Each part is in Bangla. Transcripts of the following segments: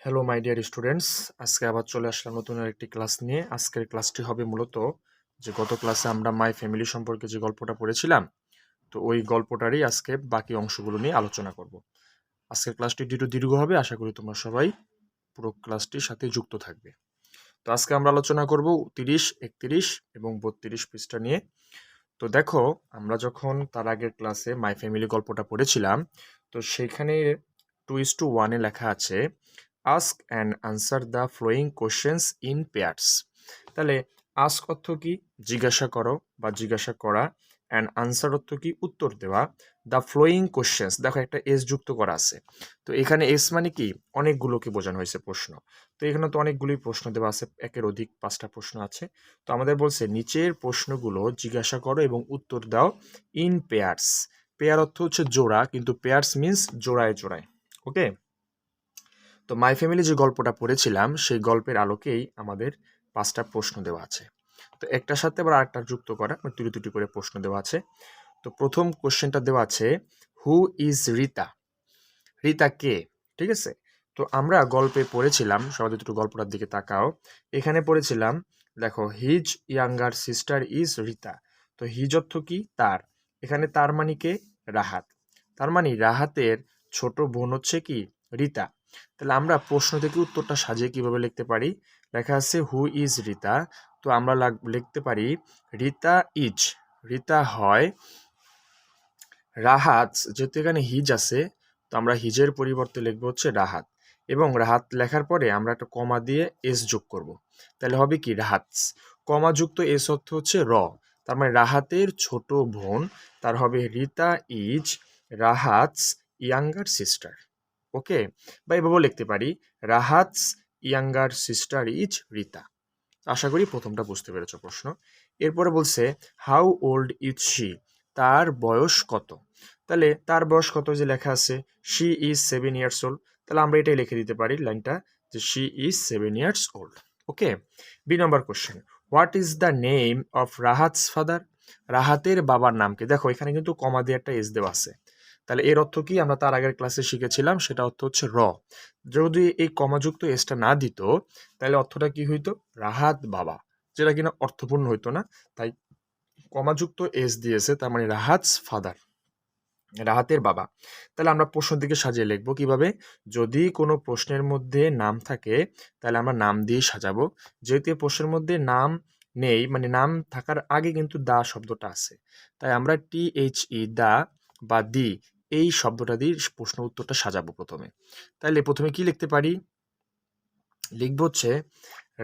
হ্যালো মাই ডিয়ার স্টুডেন্টস, আজকে আবার চলে আসলাম নতুন আরেকটি ক্লাস নিয়ে। আজকের ক্লাসটি হবে মূলত যে গত ক্লাসে আমরা মাই ফ্যামিলি সম্পর্কে যে গল্পটা পড়েছিলাম, তো ওই গল্পটারই আজকে বাকি অংশগুলো নিয়ে আলোচনা করব। আজকের ক্লাসটি একটু দীর্ঘ হবে, আশা করি তোমরা সবাই পুরো ক্লাসটির সাথে যুক্ত থাকবে। তো আজকে আমরা আলোচনা করব 30, 31 এবং 32 পৃষ্ঠা নিয়ে। তো দেখো, আমরা যখন তার আগের ক্লাসে মাই ফ্যামিলি গল্পটা পড়েছিলাম, তো সেখানে 2:1 লেখা আছে ask and answer the following questions in pairs. তাহলে আস্ক অর্থ কি? জিজ্ঞাসা করো বা জিজ্ঞাসা করা। অ্যান্ড আনসার অর্থ কি? উত্তর দেওয়া। দ্য ফ্লোয়িং কোশ্চেন্স, দেখো একটা এস যুক্ত করা আছে। তো এখানে এস মানে কি? অনেকগুলোকে বোঝানো হয়েছে প্রশ্ন। তো এখানে তো অনেকগুলোই প্রশ্ন দেওয়া আছে, একের অধিক 5টা প্রশ্ন আছে। তো আমাদের বলছে নিচের প্রশ্নগুলো জিজ্ঞাসা করো এবং উত্তর দাও ইন পেয়ার্স। পেয়ার অর্থ হচ্ছে জোড়া, কিন্তু পেয়ার্স মিন্স জোড়ায় জোড়ায়। ওকে, তো মাই ফ্যামিলি যে গল্পটা পড়েছিলাম সেই গল্পের আলোকেই আমাদের 5টা প্রশ্ন দেওয়া আছে। তো একটার সাথে আবার আরেকটা যুক্ত করা, দুটি দুটি করে প্রশ্ন দেওয়া আছে। তো প্রথম কোশ্চেনটা দেওয়া আছে, হু ইজ রিতা? রিতা কে? ঠিক আছে, তো আমরা গল্পে পড়েছিলাম, সবাই একটু গল্পটার দিকে তাকাও। এখানে পড়েছিলাম, দেখো, his younger sister is Rita. তো হিজ অর্থ কি? তার। এখানে তার মানে কে? রাহাত। তার মানে রাহাতের ছোট বোন হচ্ছে কি? রিতা। তাহলে আমরা প্রশ্ন থেকে উত্তরটা সাজিয়ে কিভাবে লিখতে পারি? লেখা আছে হু ইজ রিতা, তো আমরা লিখতে পারি রিতা ইজ। রিতা হয় রাহাত। যেহেতু এখানে হিজ আছে, তো আমরা হিজের পরিবর্তে লিখবো হচ্ছে রাহাত। এবং রাহাত লেখার পরে আমরা একটা কমা দিয়ে এস যোগ করব। তাহলে হবে কি? রাহাতস। কমা যুক্ত এস অর্থ হচ্ছে র। তার মানে রাহাতের ছোট বোন, তার হবে রিতা ইজ রাহাতস ইয়াঙ্গার সিস্টার। ওকে, বা এভাবেও লিখতে পারি রাহাতস ইয়াঙ্গার সিস্টার ইজ রিতা। আশা করি প্রথমটা বুঝতে পেরেছো প্রশ্ন। এরপরে বলছে হাউ ওল্ড ইজ শি? তার বয়স কত? তাহলে তার বয়স কত যে লেখা আছে, শি ইজ 7 ইয়ার্স ওল্ড। তাহলে আমরা এটাই লিখে দিতে পারি লাইনটা, যে she is 7 years old. Okay, B number question, what is the name of Rahat's father? রাহাতের বাবার নাম কি? দেখো এখানে কিন্তু কমা দিয়ে একটা এস দেওয়া আছে। তাহলে এর অর্থ কি? আমরা তার আগের ক্লাসে শিখেছিলাম, সেটা অর্থ হচ্ছে র। যদি এই কমাযুক্ত এসটা না দিত, তাহলে অর্থটা কি হইতো? রাহাত বাবা, যেটা কিনা অর্থপূর্ণ হইতো না। তাই কমাযুক্ত এস দিয়েছে, তার মানে রাহাতস ফাদার, রাহাতের বাবা। তাহলে আমরা প্রশ্ন দিকে সাজিয়ে লিখবো কিভাবে? যদি কোনো প্রশ্নের মধ্যে নাম থাকে, তাহলে আমরা নাম দিয়ে সাজাবো। যেহেতু এই প্রশ্নের মধ্যে নাম নেই, মানে নাম থাকার আগে কিন্তু দা শব্দটা আছে, তাই আমরা THE দা বা দি এই শব্দটা দিয়ে প্রশ্ন উত্তরটা সাজাবো প্রথমে। তাহলে প্রথমে কি লিখতে পারি? লিখবো হচ্ছে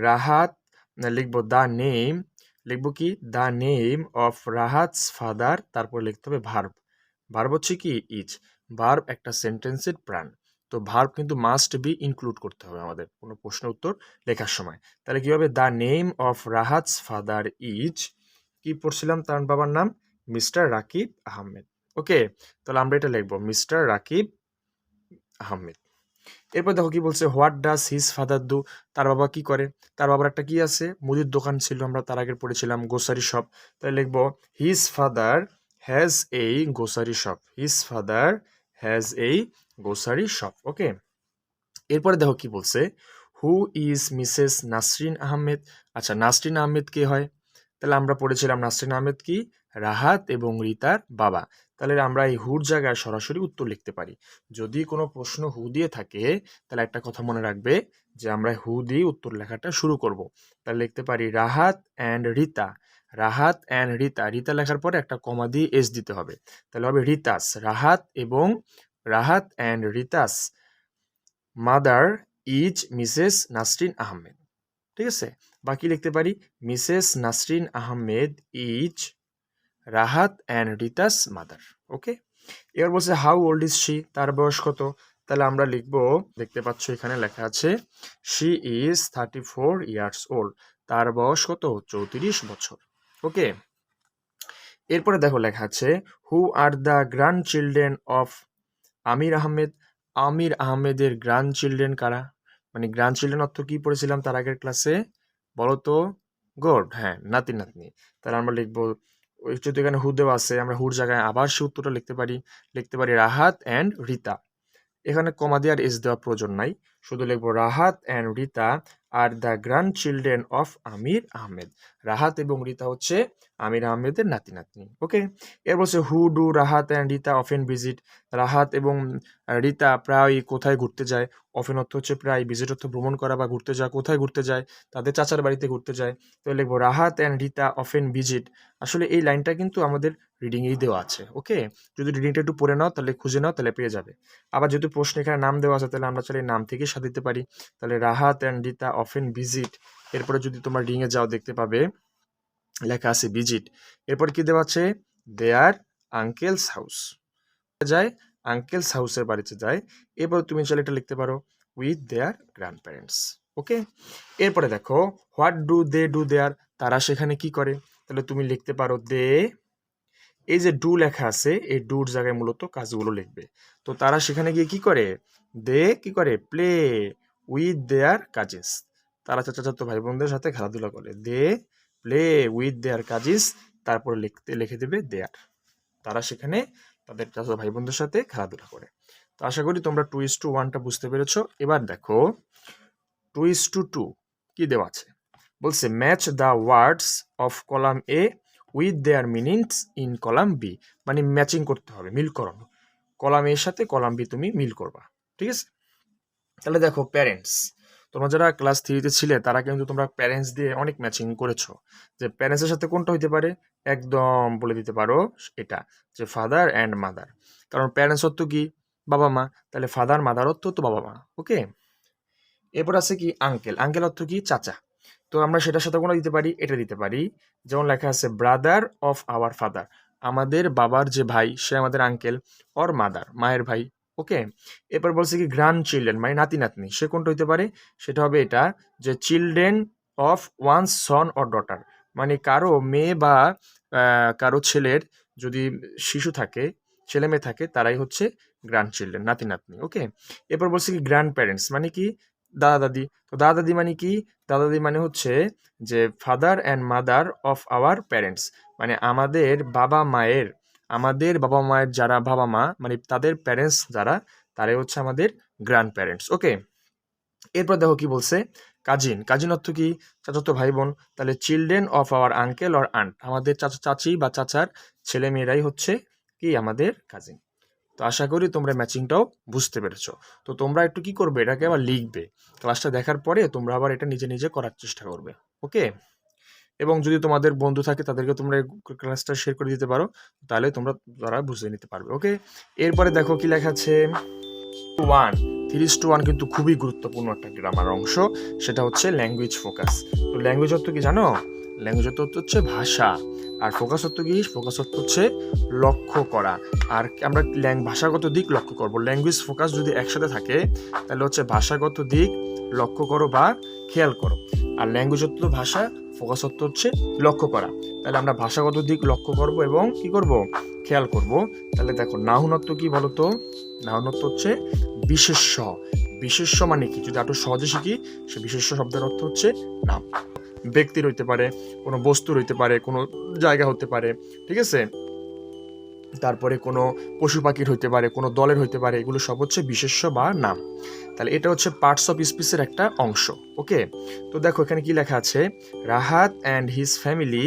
রাহাত, লিখবো দ্য নেম, লিখবো কি? The name of Rahat's father, তারপর লিখতে হবে ভার্ব। ভার্ব হচ্ছে কি? ইজ। ভার্ব একটা সেন্টেন্সের প্রাণ। তো ভার্ব কিন্তু মাস্ট বি ইনক্লুড করতে হবে আমাদের কোনো প্রশ্ন উত্তর লেখার সময়। তাহলে কি হবে? The name of Rahat's father is, কি পড়ছিলাম তার বাবার নাম? মিস্টার রাকিব আহমেদ। ওকে, তাহলে আমরা এটা লিখবো মিস্টার রাকিব আহমেদ। এরপর দেখো কি বলছে, what does his father do? তার বাবা কি করে? তার বাবার একটা কি আছে? মুদির দোকান ছিল, আমরা তার আগে পড়েছিলাম গ্রোসারি শপ। তাই লিখবো হিজ ফাদার হ্যাজ এই grocery shop. His father has এই গ্রোসারি শপ। ওকে, এরপরে দেখো কি বলছে, who is Mrs Nasrin Ahmed? আচ্ছা, নাসরিন আহমেদ কে হয়? তাহলে আমরা পড়েছিলাম নাসরিন আহমেদ কি? রাহাত এবং রিতার বাবা। তাহলে আমরা এই হুর জায়গায় সরাসরি উত্তর লিখতে পারি। যদি কোনো প্রশ্ন হু দিয়ে থাকে, তাহলে একটা কথা মনে রাখবে, যে আমরা হু দিয়ে উত্তর লেখাটা শুরু করব। তাহলে লিখতে পারি রাহাত অ্যান্ড রিতা। রাহাত অ্যান্ড রিতা, রিতা লেখার পরে একটা কমা দিয়ে এস দিতে হবে। তাহলে হবে Rita's. Rahat and Rita's mother is Mrs Nasrin Ahmed. ঠিক আছে, বাকি লিখতে পারি Mrs Nasrin Ahmed is Rahat and Rita's mother. Okay, এবার বলছে হাউ ওল্ড ইজ শি? তার বয়স কত? তাহলে আমরা লিখবো, দেখতে পাচ্ছ এখানে লেখা আছে শি ইজ 34 ইয়ার্স ওল্ড। তার বয়স কত? 34 বছর। ওকে, এরপরে দেখো লেখা আছে who are the grandchildren of Amir Ahmed? Amir আহমেদের গ্র্যান্ড চিলড্রেন কারা? মানে গ্র্যান্ড চিলড্রেন অর্থ কি পড়েছিলাম তার আগের ক্লাসে? বলো তো? গুড, হ্যাঁ, নাতি নাতনি। তাহলে আমরা লিখবো, ওই যেহেতু এখানে হু দেওয়া আছে, আমরা হুর জায়গায় আবার সে উত্তরটা লিখতে পারি। লিখতে পারি রাহাত অ্যান্ড রিতা। এখানে কমা দিয়ে আর এস দেওয়ার প্রয়োজন নাই, শুধু লিখবো Rahat and Rita are the grandchildren of Amir Ahmed. Rahat এবং রিতা হচ্ছে আমির আহমেদের নাতি নাতনি। ওকে, এর বলছে who do Rahat and Rita often visit. Rahat এবং রিতা প্রায় কোথায় ঘুরতে যায়? অফেন অর্থ হচ্ছে প্রায়, ভিজিট অর্থ ভ্রমণ করা বা ঘুরতে যাওয়া। কোথায় ঘুরতে যায়? তাদের চাচার বাড়িতে ঘুরতে যায়। তো লিখবো Rahat and Rita often visit. আসলে এই লাইনটা কিন্তু আমাদের রিডিংয়েই দেওয়া আছে। ওকে, যদি রিডিংটা একটু পড়ে নাও তাহলে খুঁজে নাও, তাহলে পেয়ে যাবে। আবার যেহেতু প্রশ্ন এখানে নাম দেওয়া আছে, তাহলে আমরা চাইলে নাম থেকে সাজাতে পারি। তাহলে Rahat and Rita often visit. এরপরে যদি তোমরা রিডিংয়ে যাও দেখতে পাবে লেখা আছে ভিজিট। এরপর কি দেওয়া আছে? দেয়ার আঙ্কেলস হাউস যায়, আঙ্কেলস হাউসের বাড়িতে যায়। এরপর তুমি চাইলে এটা লিখতে পারো উইথ দেয়ার গ্র্যান্ড প্যারেন্টস। ওকে, এরপরে দেখো হোয়াট ডু দে ডু দেয়ার, তারা সেখানে কি করে? তাহলে তুমি লিখতে পারো দে, এই যে ডু লেখা আছে এই ডুর জায়গায় মূলত কাজগুলো লিখবে। তো তারা সেখানে গিয়ে কি করে? দে কি করে? Play with their cousins. তারা চাচাতো ভাই বোনদের সাথে খেলাধুলা করে। They play with their cousins, তারপরে লিখে দেবে দেয়ার। তারা সেখানে তাদের চাচাতো ভাই বোনদের সাথে খেলাধুলা করে। তো আশা করি তোমরা 2:1টা বুঝতে পেরেছো। এবার দেখো 2:2 কি দেওয়া আছে? বলছে match the words of column A with their meanings in column B. মানে ম্যাচিং করতে হবে, মিল করানো। কলাম এর সাথে কলাম বি তুমি মিল করবা। ঠিক আছে, তাহলে দেখো প্যারেন্টস, তোমরা যারা ক্লাস 3-তে ছিলে তারা কিন্তু তোমরা প্যারেন্টস দিয়ে অনেক ম্যাচিং করেছো। যে প্যারেন্টসের সাথে কোনটা হইতে পারে? একদম বলে দিতে পারো এটা, যে ফাদার অ্যান্ড মাদার। কারণ প্যারেন্টস অর্থ কি? বাবা মা, তাহলে ফাদার মাদার অর্থ তো বাবা মা। ওকে, এরপর আছে কি আঙ্কেল। আঙ্কেল অর্থ কি? চাচা। তো আমরা সেটার সাথে কোনো দিতে পারি, এটা দিতে পারি। যেমন লেখা আছে ব্রাদার অফ আওয়ার ফাদার, আমাদের বাবার যে ভাই সে আমাদের আঙ্কেল। অর মাদার, মায়ের ভাই। ওকে, এরপর বলছে কি গ্র্যান্ড চিলড্রেন, মানে নাতি নাতনি। সে কোনটা হইতে পারে? সেটা হবে এটা, যে children of wands Son or daughter, মানে কারো মেয়ে বা কারো ছেলের যদি শিশু থাকে, ছেলে মেয়ে থাকে, তারাই হচ্ছে গ্র্যান্ড চিলড্রেন, নাতি নাতনি। ওকে, এরপর বলছে কি গ্র্যান্ড প্যারেন্টস, মানে কি? দাদা দাদি। তো দাদা দাদি মানে কি? দাদা দাদি মানে হচ্ছে যে father and mother of our parents, মানে আমাদের বাবা মায়ের যারা বাবা মা, মানে তাদের প্যারেন্টস যারা, তারাই হচ্ছে আমাদের গ্র্যান্ড প্যারেন্টস। ওকে, এরপর দেখো কি বলছে কাজিন। কাজিন অর্থ কি? চাচাতো ভাই বোন। তাহলে children of our uncle or aunt, আমাদের চাচা চাচি বা চাচার ছেলে মেয়েরাই হচ্ছে কি আমাদের কাজিন। তো আশা করি তোমরা ম্যাচিংটাও বুঝতে পেরেছো। তো তোমরা একটু কি করবে, এটাকে আবার লিখবে। ক্লাসটা দেখার পরে তোমরা আবার এটা নিজে নিজে করার চেষ্টা করবে। ওকে, এবং যদি তোমাদের বন্ধু থাকে তাদেরকে তোমরা ক্লাসটা শেয়ার করে দিতে পারো, তাহলে তারা বুঝে নিতে পারবে। ওকে, এরপরে দেখো কি লেখা আছে 1 3:1 কিন্তু খুবই গুরুত্বপূর্ণ একটা গ্রামার অংশ, সেটা হচ্ছে ল্যাঙ্গুয়েজ ফোকাস। তো ল্যাঙ্গুয়েজ অর্থ কি জানো? ল্যাঙ্গুয়েজ অর্থ হচ্ছে ভাষা, আর ফোকাস অর্থ কি? ফোকাস অর্থ হচ্ছে লক্ষ্য করা। আর আমরা ভাষাগত দিক লক্ষ্য করব। ল্যাঙ্গুয়েজ ফোকাস যদি একসাথে থাকে তাহলে হচ্ছে ভাষাগত দিক লক্ষ্য করো বা খেয়াল করো। আর ল্যাঙ্গুয়েজ অর্থ ভাষা, ফোকাস অর্থ হচ্ছে লক্ষ্য করা। তাহলে আমরা ভাষাগত দিক লক্ষ্য করব এবং কি করব? খেয়াল করব। তাহলে দেখো নাউন অর্থ কি বলো তো? নাউন অর্থ হচ্ছে বিশেষ্য। বিশেষ্য মানে কি? যদি একটু সহজে শিখি, সে বিশেষ্য শব্দের অর্থ হচ্ছে নাম। ব্যক্তির হইতে পারে, কোনো বস্তুর হইতে পারে, কোনো জায়গা হতে পারে। ঠিক আছে, তারপরে কোনো পশু পাখির হইতে পারে, কোনো দলের হইতে পারে, এগুলো সব হচ্ছে বিশেষ্য বা নাম। তাহলে এটা হচ্ছে পার্টস অফ স্পিচের একটা অংশ। ওকে, তো দেখো এখানে কি লেখা আছে, Rahat and his family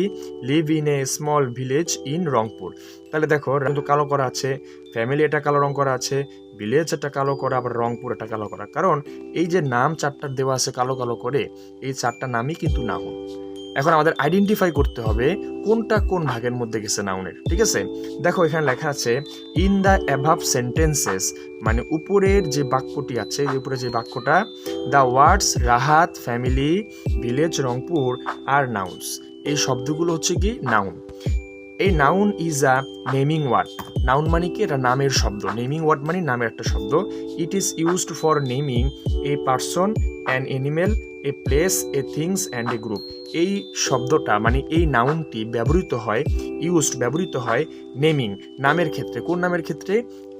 live in a small village in Rangpur. তাহলে দেখো কিন্তু কালো করা আছে, ফ্যামিলি এটা কালো রং করা আছে, ভিলেজ এটা কালো করা, আবার রংপুর এটা কালো করা। কারণ এই যে নাম চারটা দেওয়া আছে কালো কালো করে, এই চারটা নামই কিন্তু নাউন। এখন আমাদের আইডেন্টিফাই করতে হবে কোনটা কোন ভাগের মধ্যে গেছে নাউনের। ঠিক আছে, দেখো এখানে লেখা আছে ইন দ্য অ্যাভাব সেন্টেন্সেস, মানে উপরের যে বাক্যটি আছে, উপরে যে বাক্যটা, the words Rahat, family, village, Rangpur আর নাউন্স, এই শব্দগুলো হচ্ছে কি নাউন। এই noun is a naming word. Noun মানে কি? এটা নামের শব্দ। নেমিং ওয়ার্ড মানে নামের একটা শব্দ। It is used for naming a person, an animal, a place, A things and a group. এই শব্দটা মানে এই নাউনটি ব্যবহৃত হয় নেমিং, নামের ক্ষেত্রে। কোন নামের ক্ষেত্রে?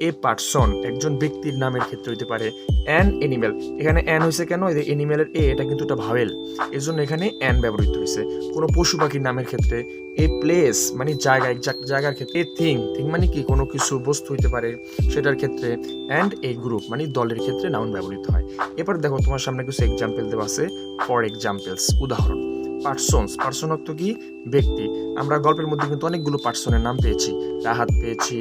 এ পারসন, একজন ব্যক্তির নামের ক্ষেত্রে হইতে পারে। অ্যান এনিম্যাল, এখানে অ্যান হয়েছে কেন? এই এনিম্যালের এ, এটা কিন্তু একটা ভাওয়েল, এই জন্য এখানে অ্যান ব্যবহৃত হয়েছে। কোনো পশু পাখির নামের ক্ষেত্রে। এ প্লেস মানে জায়গা, জায়গার ক্ষেত্রে। এ থিং, থিং মানে কি? কোনো কিছু বস্তু হইতে পারে সেটার ক্ষেত্রে, অ্যান্ড এই গ্রুপ মানে দলের ক্ষেত্রে নাউন ব্যবহৃত হয়। এবার দেখো তোমার সামনে কিছু এক্সাম্পল দেওয়া আছে, ফর এক্সাম্পলস উদাহরণ। পার্সনস, পার্সন অর্থ কি? ব্যক্তি। আমরা গল্পের মধ্যে কিন্তু অনেকগুলো পার্সনের নাম পেয়েছি, রাহাত পেয়েছি,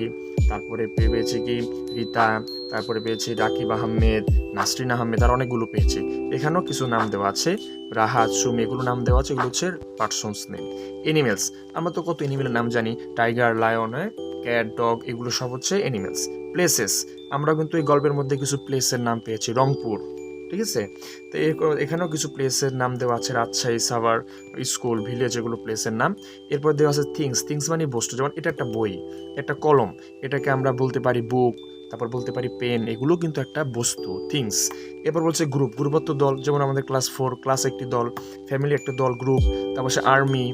তারপরে পেয়েছি কি রীতা, তারপরে পেয়েছি রাকিব আহমেদ, নাসরিন আহমেদ, আর অনেকগুলো পেয়েছি। এখানেও কিছু নাম দেওয়া আছে, রাহাত, সুমি, এগুলো নাম দেওয়া আছে, এগুলো হচ্ছে পার্সনস নেম। এনিমেলস, আমরা তো কত এনিমেলের নাম জানি, টাইগার, লায়ন, ক্যাট, ডগ, এগুলো সব হচ্ছে এনিমেলস। প্লেসেস, আমরা কিন্তু এই গল্পের মধ্যে কিছু প্লেসের নাম পেয়েছি, রংপুর, ঠিক আছে। তো এখানেও কিছু প্লেসের নাম দেওয়া আছে, রাজশাহী, সাভার, স্কুল, ভিলেজ, এগুলো প্লেসের নাম। এরপর দেওয়া আছে থিংস, থিংস মানে বস্তু, যেমন এটা একটা বই, একটা কলম, এটাকে আমরা বলতে পারি বুক, তারপর বলতে পারি পেন, এগুলো কিন্তু একটা বস্তু, থিংস। এরপর বলছে গ্রুপ, গ্রুপ অর্থ দল, যেমন আমাদের ক্লাস 4 ক্লাস একটি দল, ফ্যামিলি একটা দল, গ্রুপ। তারপর সে আর্মি,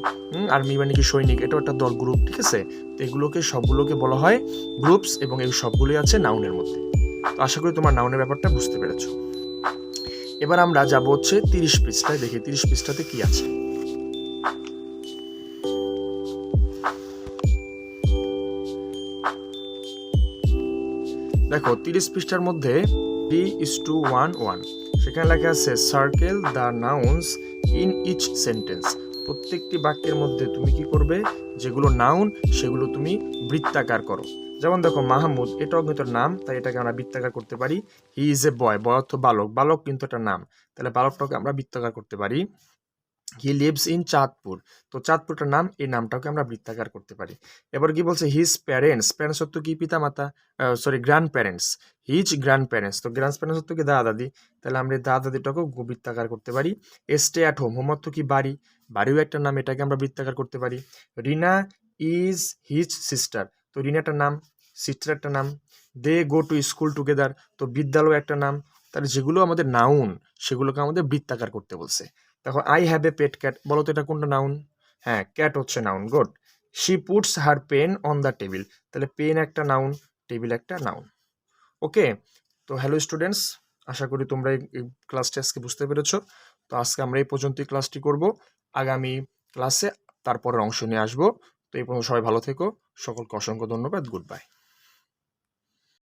আর্মি মানে কি সৈনিক, এটাও একটা দল, গ্রুপ, ঠিক আছে। তো এগুলোকে সবগুলোকে বলা হয় গ্রুপস, এবং এই সবগুলোই আছে নাউনের মধ্যে। তো আশা করি তোমার নাউনের ব্যাপারটা বুঝতে পেরেছো। এবার আমরা যাবো হচ্ছে 30 পৃষ্ঠায়, দেখি 30 পৃষ্ঠাতে কি আছে। দেখো 30 পৃষ্ঠার মধ্যে 3:1:1 সেখানে লেখা আছে circle the nouns in each sentence. প্রত্যেকটি বাক্যের মধ্যে তুমি কি করবে, যেগুলো নাউন সেগুলো তুমি বৃত্তাকার করো। যেমন দেখো মাহমুদ, এটাও কিন্তু নাম, তাই এটাকে আমরা বৃত্তাকার করতে পারি। হি ইজ এ বয়, বয় অর্থ বালক, বালক কিন্তু একটা নাম, তাহলে বালকটাকে আমরা বৃত্তাকার করতে পারি। হি লিভস ইন চাঁদপুর, তো চাঁদপুরটার নাম, এই নামটাকে আমরা বৃত্তাকার করতে পারি। এবার কি বলছে, হিজ প্যারেন্টস, প্যারেন্টস অর্থ কি পিতা মাতা, sorry grand parents, his grand parents, তো গ্র্যান্ড প্যারেন্টস অর্থ কি দাদা দাদি, তাহলে আমরা দাদা দাদিটাকেও বৃত্তাকার করতে পারি। স্টে অ্যাট হোম, হোম অর্থ কি বাড়ি, বাড়িও একটা নাম, এটাকে আমরা বৃত্তাকার করতে পারি। রিনা ইজ হিজ সিস্টার, তো রিনা একটা নাম, সিস্টার একটা নাম। দে গো টু স্কুল টুগেদার, তো বিদ্যালয় একটা নাম। তাহলে যেগুলো আমাদের নাউন সেগুলোকে আমাদের বৃত্তাকার করতে বলছে। দেখো I have a pet cat, বলো তো এটা কোনটা নাউন? হ্যাঁ, ক্যাট হচ্ছে noun, good. She puts her pen on the table, তাহলে পেন একটা নাউন, টেবিল একটা নাউন। ওকে, তো হ্যালো স্টুডেন্টস, আশা করি তোমরা এই ক্লাসটি আজকে বুঝতে পেরেছো। তো আজকে আমরা এই পর্যন্তই ক্লাসটি করব, আগামী ক্লাসে তারপরের অংশ নিয়ে আসবো। তো এই পর্যন্ত সবাই ভালো থেকো, সকলকে অসংখ্য ধন্যবাদ, গুড বাই।